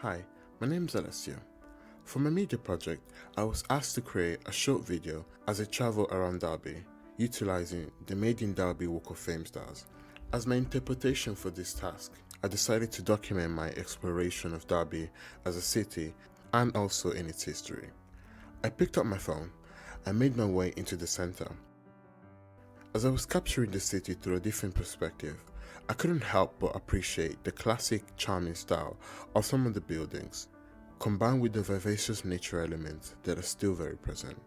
Hi, my name is Alessio. For my media project, I was asked to create a short video as I travel around Derby, utilizing the Made in Derby Walk of Fame stars. As my interpretation for this task, I decided to document my exploration of Derby as a city and also in its history. I picked up my phone and made my way into the center. As I was capturing the city through a different perspective, I couldn't help but appreciate the classic, charming style of some of the buildings, combined with the vivacious nature elements that are still very present.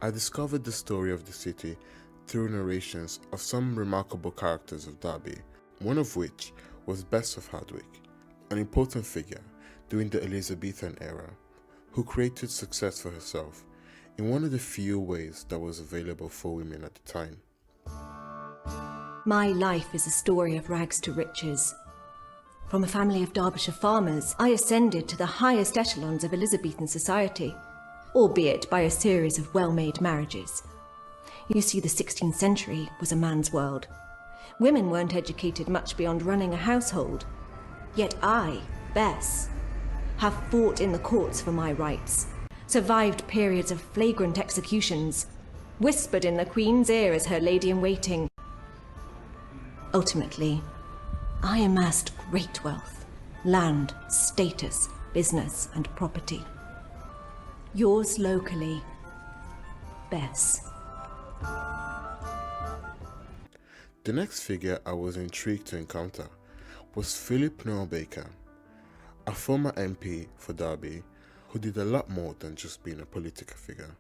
I discovered the story of the city through narrations of some remarkable characters of Derby, one of which was Bess of Hardwick, an important figure during the Elizabethan era, who created success for herself in one of the few ways that was available for women at the time. My life is a story of rags to riches. From a family of Derbyshire farmers, I ascended to the highest echelons of Elizabethan society, albeit by a series of well-made marriages. You see, the 16th century was a man's world. Women weren't educated much beyond running a household. Yet I, Bess, have fought in the courts for my rights, survived periods of flagrant executions, whispered in the Queen's ear as her lady-in-waiting. Ultimately, I amassed great wealth, land, status, business, and property. Yours locally, Bess. The next figure I was intrigued to encounter was Philip Noel Baker, a former MP for Derby who did a lot more than just being a political figure.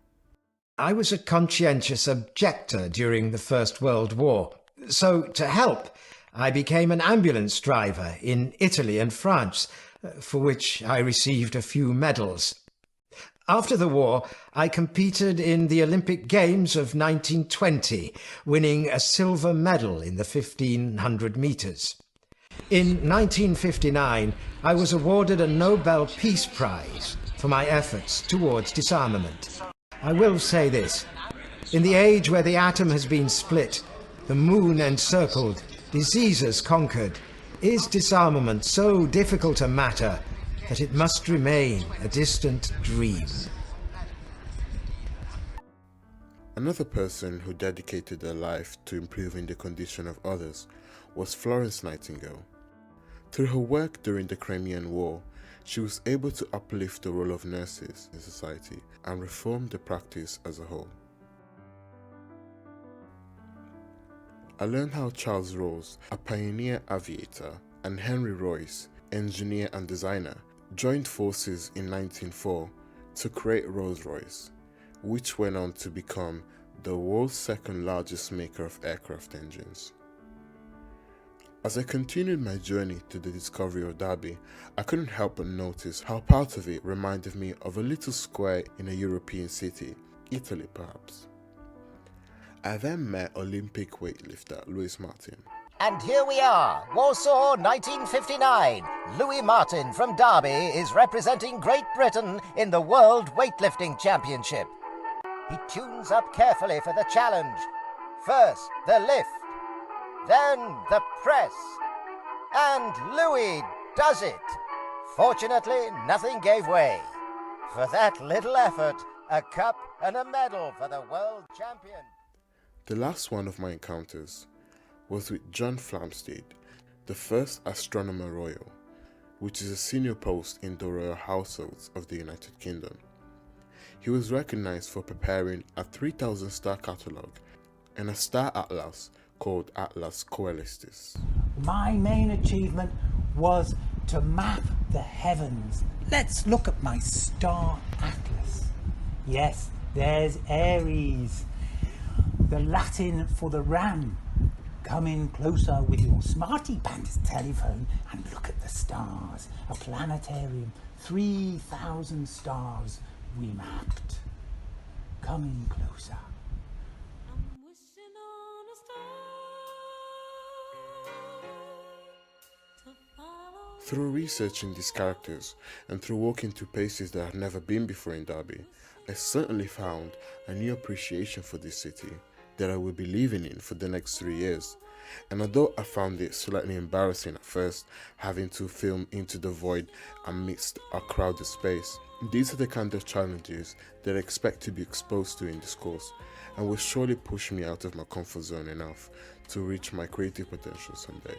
I was a conscientious objector during the First World War, so to help, I became an ambulance driver in Italy and France, for which I received a few medals. After the war, I competed in the Olympic Games of 1920, winning a silver medal in the 1500 meters. In 1959, I was awarded a Nobel Peace Prize for my efforts towards disarmament. I will say this: in the age where the atom has been split, the moon encircled, diseases conquered, is disarmament so difficult a matter that it must remain a distant dream? Another person who dedicated their life to improving the condition of others was Florence Nightingale. Through her work during the Crimean War, she was able to uplift the role of nurses in society and reform the practice as a whole. I learned how Charles Rose, a pioneer aviator, and Henry Royce, engineer and designer, joined forces in 1904 to create Rolls-Royce, which went on to become the world's second largest maker of aircraft engines. As I continued my journey to the discovery of Derby, I couldn't help but notice how part of it reminded me of a little square in a European city, Italy perhaps. I then met Olympic weightlifter Louis Martin. And here we are, Warsaw 1959. Louis Martin from Derby is representing Great Britain in the World Weightlifting Championship. He tunes up carefully for the challenge. First, the lift, then the press. And Louis does it. Fortunately, nothing gave way. For that little effort, a cup and a medal for the world champion. The last one of my encounters was with John Flamsteed, the first Astronomer Royal, which is a senior post in the royal households of the United Kingdom. He was recognized for preparing a 3,000 star catalogue and a star atlas called Atlas Coelestis. My main achievement was to map the heavens. Let's look at my star atlas. Yes, there's Aries, the Latin for the ram. Come in closer with your smarty pants telephone and look at the stars. A planetarium, 3,000 stars we mapped. Come in closer. Through researching these characters and through walking to places that I've never been before in Derby, I certainly found a new appreciation for this city that I will be living in for the next 3 years, And although I found it slightly embarrassing at first, having to film into the void amidst a crowded space, these are the kind of challenges that I expect to be exposed to in this course, and will surely push me out of my comfort zone enough to reach my creative potential someday.